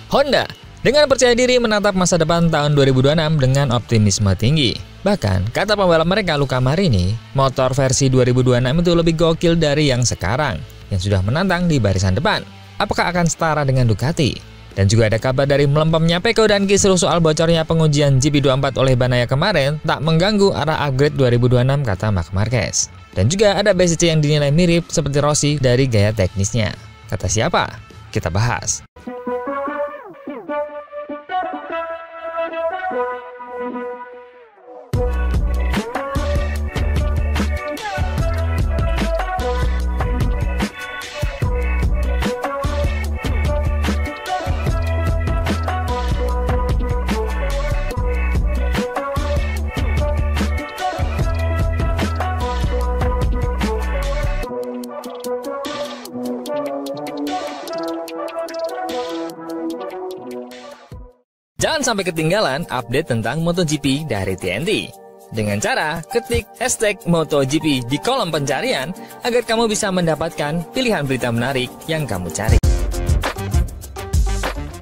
Honda dengan percaya diri menatap masa depan tahun 2026 dengan optimisme tinggi. Bahkan, kata pembalap mereka Luca Marini, motor versi 2026 itu lebih gokil dari yang sekarang, yang sudah menantang di barisan depan. Apakah akan setara dengan Ducati? Dan juga ada kabar dari melempemnya Pecco dan kisruh soal bocornya pengujian GP24 oleh Banaya kemarin tak mengganggu arah upgrade 2026, kata Marc Marquez. Dan juga ada BCC yang dinilai mirip seperti Rossi dari gaya teknisnya. Kata siapa? Kita bahas. Jangan sampai ketinggalan update tentang MotoGP dari TNT. Dengan cara ketik hashtag MotoGP di kolom pencarian agar kamu bisa mendapatkan pilihan berita menarik yang kamu cari.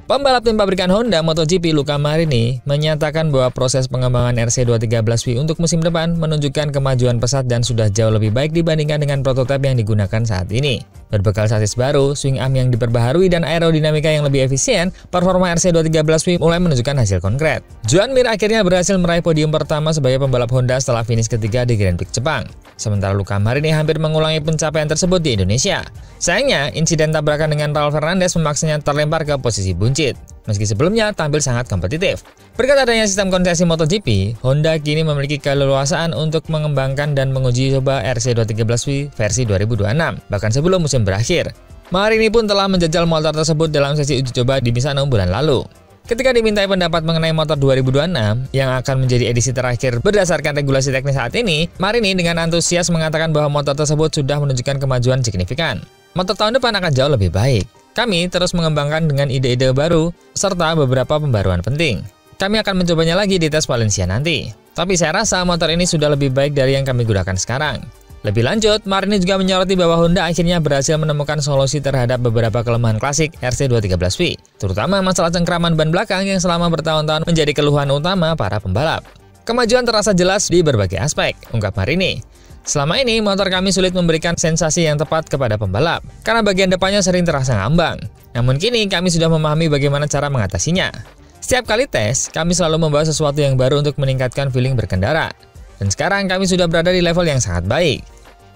Pembalap tim pabrikan Honda MotoGP Luca Marini menyatakan bahwa proses pengembangan RC213V untuk musim depan menunjukkan kemajuan pesat dan sudah jauh lebih baik dibandingkan dengan prototipe yang digunakan saat ini. Berbekal sasis baru, swing arm yang diperbaharui dan aerodinamika yang lebih efisien, performa RC213V mulai menunjukkan hasil konkret. Joan Mir akhirnya berhasil meraih podium pertama sebagai pembalap Honda setelah finish ketiga di Grand Prix Jepang. Sementara Luca Marini hampir mengulangi pencapaian tersebut di Indonesia. Sayangnya, insiden tabrakan dengan Raul Fernandez memaksanya terlempar ke posisi buncit, meski sebelumnya tampil sangat kompetitif. Berkat adanya sistem konsesi MotoGP, Honda kini memiliki keleluasaan untuk mengembangkan dan menguji coba RC213V versi 2026, bahkan sebelum musim berakhir. Marini pun telah menjajal motor tersebut dalam sesi uji coba di Misano bulan lalu. Ketika dimintai pendapat mengenai motor 2026 yang akan menjadi edisi terakhir berdasarkan regulasi teknis saat ini, Marini dengan antusias mengatakan bahwa motor tersebut sudah menunjukkan kemajuan signifikan. Motor tahun depan akan jauh lebih baik. Kami terus mengembangkan dengan ide-ide baru serta beberapa pembaruan penting. Kami akan mencobanya lagi di tes Valencia nanti. Tapi saya rasa motor ini sudah lebih baik dari yang kami gunakan sekarang. Lebih lanjut, Marini juga menyoroti bahwa Honda akhirnya berhasil menemukan solusi terhadap beberapa kelemahan klasik RC213V, terutama masalah cengkraman ban belakang yang selama bertahun-tahun menjadi keluhan utama para pembalap. Kemajuan terasa jelas di berbagai aspek, ungkap Marini. Selama ini, motor kami sulit memberikan sensasi yang tepat kepada pembalap, karena bagian depannya sering terasa ngambang. Namun kini, kami sudah memahami bagaimana cara mengatasinya. Setiap kali tes, kami selalu membawa sesuatu yang baru untuk meningkatkan feeling berkendara. Dan sekarang kami sudah berada di level yang sangat baik.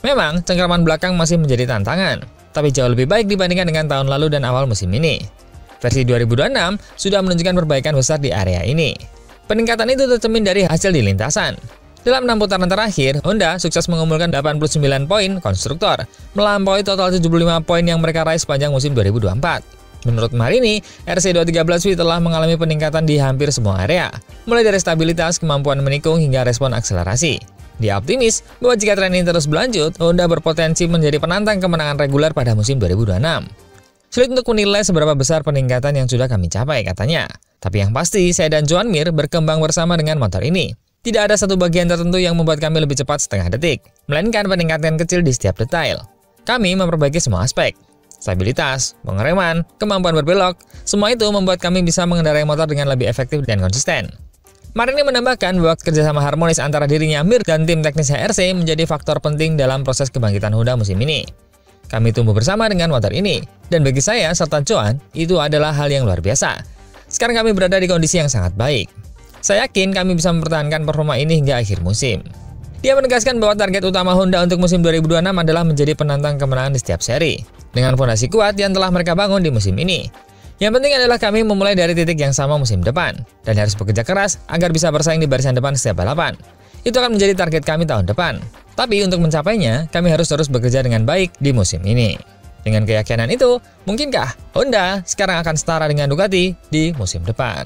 Memang, cengkraman belakang masih menjadi tantangan, tapi jauh lebih baik dibandingkan dengan tahun lalu dan awal musim ini. Versi 2026 sudah menunjukkan perbaikan besar di area ini. Peningkatan itu tercermin dari hasil di lintasan. Dalam 6 putaran terakhir, Honda sukses mengumpulkan 89 poin konstruktor, melampaui total 75 poin yang mereka raih sepanjang musim 2024. Menurut Marini, RC213V telah mengalami peningkatan di hampir semua area, mulai dari stabilitas, kemampuan menikung, hingga respon akselerasi. Dia optimis bahwa jika tren ini terus berlanjut, Honda berpotensi menjadi penantang kemenangan reguler pada musim 2026. Sulit untuk menilai seberapa besar peningkatan yang sudah kami capai, katanya. Tapi yang pasti, saya dan Joan Mir berkembang bersama dengan motor ini. Tidak ada satu bagian tertentu yang membuat kami lebih cepat setengah detik, melainkan peningkatan kecil di setiap detail. Kami memperbaiki semua aspek. Stabilitas, pengereman, kemampuan berbelok, semua itu membuat kami bisa mengendarai motor dengan lebih efektif dan konsisten. Marini menambahkan bahwa kerjasama harmonis antara dirinya, Mir, dan tim teknis HRC menjadi faktor penting dalam proses kebangkitan Honda musim ini. Kami tumbuh bersama dengan motor ini, dan bagi saya serta Joan, itu adalah hal yang luar biasa. Sekarang kami berada di kondisi yang sangat baik. Saya yakin kami bisa mempertahankan performa ini hingga akhir musim. Dia menegaskan bahwa target utama Honda untuk musim 2026 adalah menjadi penantang kemenangan di setiap seri, dengan fondasi kuat yang telah mereka bangun di musim ini. Yang penting adalah kami memulai dari titik yang sama musim depan, dan harus bekerja keras agar bisa bersaing di barisan depan setiap balapan. Itu akan menjadi target kami tahun depan. Tapi untuk mencapainya, kami harus terus bekerja dengan baik di musim ini. Dengan keyakinan itu, mungkinkah Honda sekarang akan setara dengan Ducati di musim depan?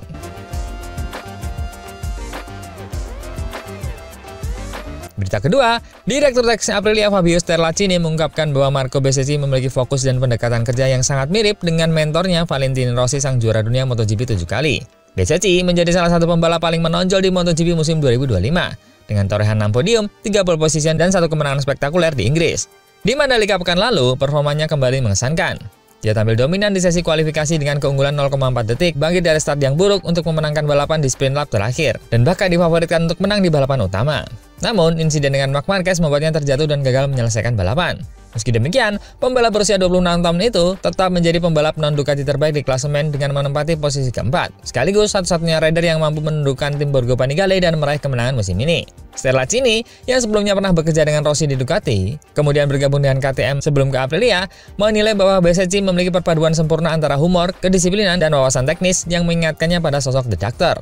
Berita kedua, Direktur Teknis Aprilia Fabio Sterlacini mengungkapkan bahwa Marco Bezzecchi memiliki fokus dan pendekatan kerja yang sangat mirip dengan mentornya Valentino Rossi, sang juara dunia MotoGP 7 kali. Bezzecchi menjadi salah satu pembalap paling menonjol di MotoGP musim 2025, dengan torehan 6 podium, 3 pole position, dan 1 kemenangan spektakuler di Inggris. Di Mandalika pekan lalu, performanya kembali mengesankan. Dia tampil dominan di sesi kualifikasi dengan keunggulan 0,4 detik, bangkit dari start yang buruk untuk memenangkan balapan di sprint lap terakhir, dan bahkan difavoritkan untuk menang di balapan utama. Namun, insiden dengan Marc Marquez membuatnya terjatuh dan gagal menyelesaikan balapan. Meski demikian, pembalap berusia 26 tahun itu tetap menjadi pembalap non-Ducati terbaik di klasemen dengan menempati posisi keempat, sekaligus satu-satunya rider yang mampu menundukkan tim Borgo Panigale dan meraih kemenangan musim ini. Sterlacini, yang sebelumnya pernah bekerja dengan Rossi di Ducati, kemudian bergabung dengan KTM sebelum ke Aprilia, menilai bahwa Bezzecchi memiliki perpaduan sempurna antara humor, kedisiplinan, dan wawasan teknis yang mengingatkannya pada sosok The Doctor.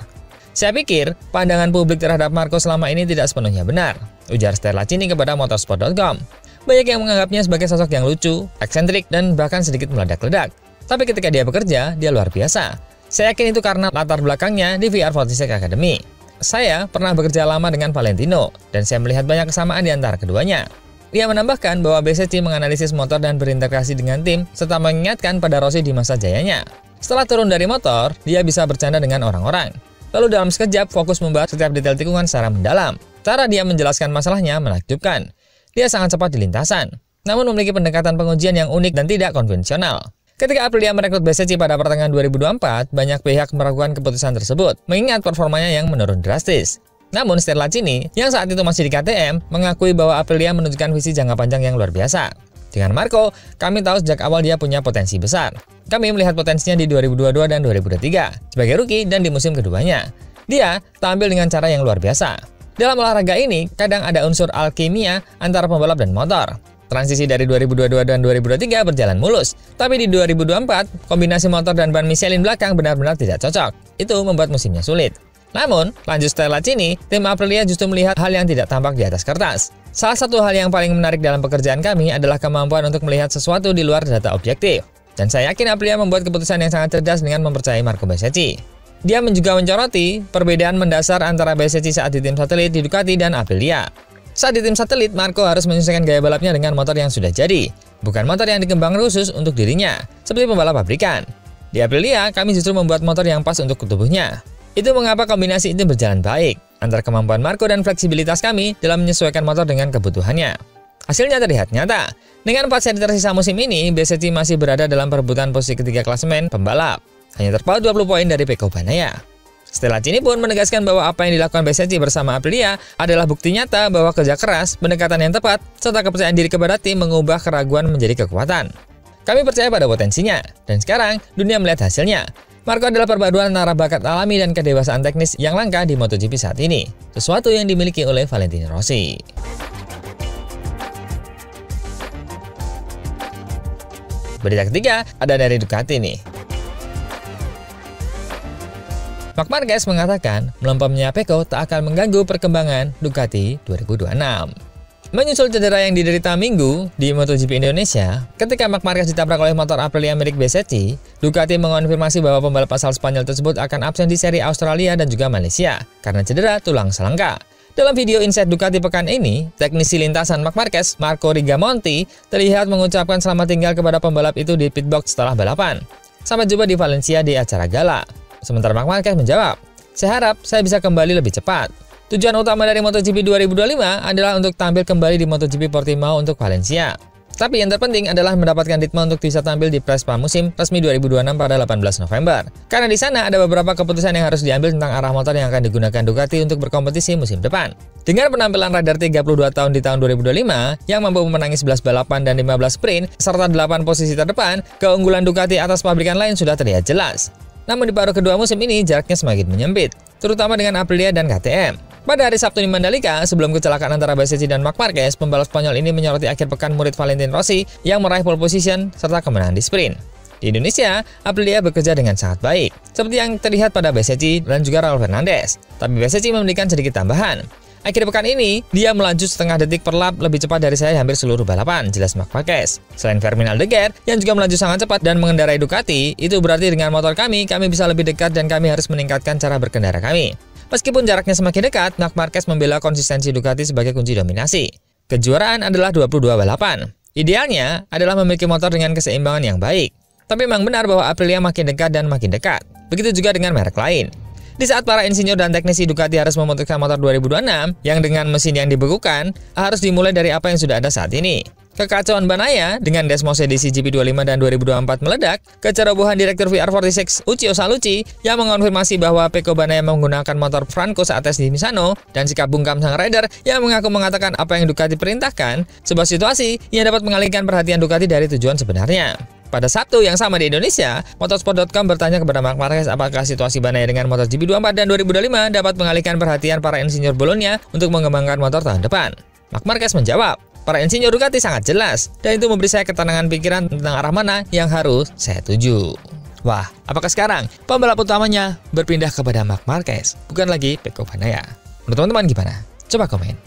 Saya pikir, pandangan publik terhadap Marco selama ini tidak sepenuhnya benar, ujar Sterlacini kepada motorsport.com. Banyak yang menganggapnya sebagai sosok yang lucu, eksentrik, dan bahkan sedikit meledak-ledak. Tapi ketika dia bekerja, dia luar biasa. Saya yakin itu karena latar belakangnya di VR46 Academy. Saya pernah bekerja lama dengan Valentino, dan saya melihat banyak kesamaan di antara keduanya. Dia menambahkan bahwa Bezzecchi menganalisis motor dan berintegrasi dengan tim, serta mengingatkan pada Rossi di masa jayanya. Setelah turun dari motor, dia bisa bercanda dengan orang-orang. Lalu dalam sekejap, fokus membahas setiap detail tikungan secara mendalam. Cara dia menjelaskan masalahnya menakjubkan. Dia sangat cepat di lintasan, namun memiliki pendekatan pengujian yang unik dan tidak konvensional. Ketika Aprilia merekrut Bezzecchi pada pertengahan 2024, banyak pihak meragukan keputusan tersebut, mengingat performanya yang menurun drastis. Namun Sterlacini, yang saat itu masih di KTM, mengakui bahwa Aprilia menunjukkan visi jangka panjang yang luar biasa. Dengan Marco, kami tahu sejak awal dia punya potensi besar. Kami melihat potensinya di 2022 dan 2023, sebagai rookie dan di musim keduanya. Dia tampil dengan cara yang luar biasa. Dalam olahraga ini, kadang ada unsur alkimia antara pembalap dan motor. Transisi dari 2022 dan 2023 berjalan mulus, tapi di 2024, kombinasi motor dan ban Michelin belakang benar-benar tidak cocok. Itu membuat musimnya sulit. Namun, lanjut Sterlacini, tim Aprilia justru melihat hal yang tidak tampak di atas kertas. Salah satu hal yang paling menarik dalam pekerjaan kami adalah kemampuan untuk melihat sesuatu di luar data objektif. Dan saya yakin Aprilia membuat keputusan yang sangat cerdas dengan mempercayai Marco Bezzecchi. Dia juga mencoroti perbedaan mendasar antara Bezzecchi saat di tim satelit di Ducati dan Aprilia. Saat di tim satelit, Marco harus menyesuaikan gaya balapnya dengan motor yang sudah jadi, bukan motor yang dikembangkan khusus untuk dirinya, seperti pembalap pabrikan. Di Aprilia, kami justru membuat motor yang pas untuk tubuhnya. Itu mengapa kombinasi ini berjalan baik, antara kemampuan Marco dan fleksibilitas kami dalam menyesuaikan motor dengan kebutuhannya. Hasilnya terlihat nyata. Dengan 4 seri tersisa musim ini, Bezzecchi masih berada dalam perebutan posisi ketiga klasemen pembalap. Hanya terpaut 20 poin dari Pecco Bagnaia. Sterlacini pun menegaskan bahwa apa yang dilakukan Bezzecchi bersama Aprilia adalah bukti nyata bahwa kerja keras, pendekatan yang tepat, serta kepercayaan diri kepada tim mengubah keraguan menjadi kekuatan. Kami percaya pada potensinya, dan sekarang dunia melihat hasilnya. Marco adalah perpaduan antara bakat alami dan kedewasaan teknis yang langka di MotoGP saat ini, sesuatu yang dimiliki oleh Valentino Rossi. Berita ketiga ada dari Ducati nih. Marc Marquez mengatakan melempemnya Pecco tak akan mengganggu perkembangan Ducati 2026. Menyusul cedera yang diderita Minggu di MotoGP Indonesia, ketika Marc Marquez ditabrak oleh motor Aprilia milik Bezzecchi, Ducati mengonfirmasi bahwa pembalap asal Spanyol tersebut akan absen di seri Australia dan juga Malaysia karena cedera tulang selangka. Dalam video Inside Ducati pekan ini, teknisi lintasan Marc Marquez, Marco Rigamonti, terlihat mengucapkan selamat tinggal kepada pembalap itu di pitbox setelah balapan. Sampai jumpa di Valencia di acara gala. Sementara Marc Marquez menjawab, "Saya harap saya bisa kembali lebih cepat. Tujuan utama dari MotoGP 2025 adalah untuk tampil kembali di MotoGP Portimao untuk Valencia. Tapi yang terpenting adalah mendapatkan ritme untuk bisa tampil di press pramusim resmi 2026 pada 18 November. Karena di sana ada beberapa keputusan yang harus diambil tentang arah motor yang akan digunakan Ducati untuk berkompetisi musim depan." Dengan penampilan rider 32 tahun di tahun 2025 yang mampu memenangi 11 balapan dan 15 sprint serta 8 posisi terdepan, keunggulan Ducati atas pabrikan lain sudah terlihat jelas. Namun di paruh kedua musim ini jaraknya semakin menyempit, terutama dengan Aprilia dan KTM. Pada hari Sabtu di Mandalika, sebelum kecelakaan antara Bezzecchi dan Marc Marquez, pembalap Spanyol ini menyoroti akhir pekan murid Valentino Rossi yang meraih pole position serta kemenangan di sprint. Di Indonesia, Aprilia bekerja dengan sangat baik, seperti yang terlihat pada Bezzecchi dan juga Raul Fernandez. Tapi Bezzecchi memberikan sedikit tambahan. Akhir pekan ini, dia melaju setengah detik per lap lebih cepat dari saya hampir seluruh balapan, jelas Marc Marquez. Selain Fermin Aldeguer, yang juga melaju sangat cepat dan mengendarai Ducati, itu berarti dengan motor kami bisa lebih dekat dan kami harus meningkatkan cara berkendara kami. Meskipun jaraknya semakin dekat, Marc Marquez membela konsistensi Ducati sebagai kunci dominasi. Kejuaraan adalah 22 balapan. Idealnya adalah memiliki motor dengan keseimbangan yang baik. Tapi memang benar bahwa Aprilia makin dekat dan makin dekat. Begitu juga dengan merek lain. Di saat para insinyur dan teknisi Ducati harus memutuskan motor 2026 yang dengan mesin yang dibekukan, harus dimulai dari apa yang sudah ada saat ini. Kekacauan Banaya dengan Desmos edisi GP25 dan 2024 meledak, kecerobohan Direktur VR46 Uchiyo Salucci yang mengonfirmasi bahwa Pecco Banaya menggunakan motor Franco saat tes di Misano, dan sikap bungkam sang rider yang mengaku mengatakan apa yang Ducati perintahkan, sebuah situasi yang dapat mengalihkan perhatian Ducati dari tujuan sebenarnya. Pada Sabtu yang sama di Indonesia, Motorsport.com bertanya kepada Marc Marquez apakah situasi Banaya dengan motor GP24 dan 2025 dapat mengalihkan perhatian para insinyur Bologna untuk mengembangkan motor tahun depan. Marc Marquez menjawab, para insinyur Ducati sangat jelas, dan itu memberi saya ketenangan pikiran tentang arah mana yang harus saya tuju. Wah, apakah sekarang pembalap utamanya berpindah kepada Marc Marquez, bukan lagi Pecco Banaya? Menurut teman-teman gimana? Coba komen.